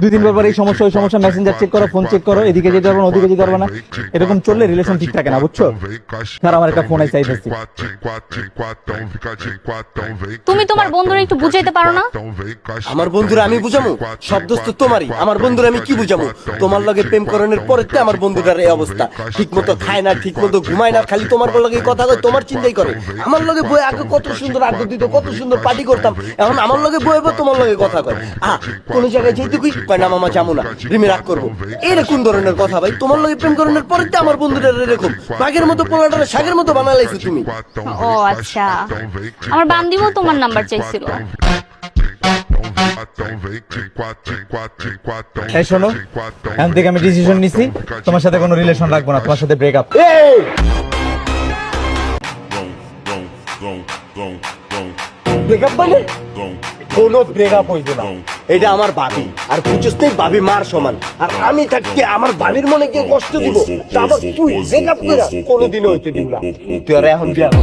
2-3 বার এই সমস্যা ওই সমস্যা, মেসেঞ্জার চেক করো, ফোন চেক করো, এদিকে যেতে পারবো না ওদিকে যেতে পারবো না, এরকম চললে রিলেশন ঠিক থাকে না, বুঝছো? স্যার আমার একটা ফোন আইছে, আইতাছি। তুমি তোমার বন্ধুরা একটু বুঝাইতে পারো না? আমার বন্ধুরা আমি বুঝামু? সব দোষ তো তোমারই। আমার বন্ধুরা আমি কি বুঝামু? তোমার লগে প্রেম করণের পরেতে আমার বন্ধুটার এই অবস্থা। ঠিক মতো খায় না, ঠিক মতো ঘুমায় না, খালি তোমার লগে কথা কয়, তোমার চিন্তাই করে। আমার লগে বই আগে কত সুন্দর আড্ডা দিত, কত সুন্দর পার্টি করতাম, এখন আমার লগে বইব তোমার লগে কথা কয়। কোন জায়গায় যেতে কই না মামা যাবো না, রিমি রাগ করবো। এরকম ধরনের কথা ভাই। তোমার লগে প্রেম করণের পরেতে আমার বন্ধুটার এরকম বাঘের মতো পোলাটারে শাকের মতো বানালাইছো তুমি। ও আচ্ছা, আমার বান্দিও তোমার নাম্বার চাইছিল। এই শোনো, এখন থেকে আমি ডিসিশন নিছি, তোমার সাথে কোনো রিলেশন রাখবো না, তোমার সাথে ব্রেকআপ। ব্রেকআপ মানে? কোনো ব্রেকআপ হইবে না। এটা আমার ভাবি, আর বুঝছিস তুই ভাবি মার সমান, আর আমি থাকতে আমার ভাবির মনে কে কষ্ট দিব, তা আবার তুই ব্রেকআপ করে কোনোদিনও হইতে দিব না। তুই আর এখন বিয়া কর।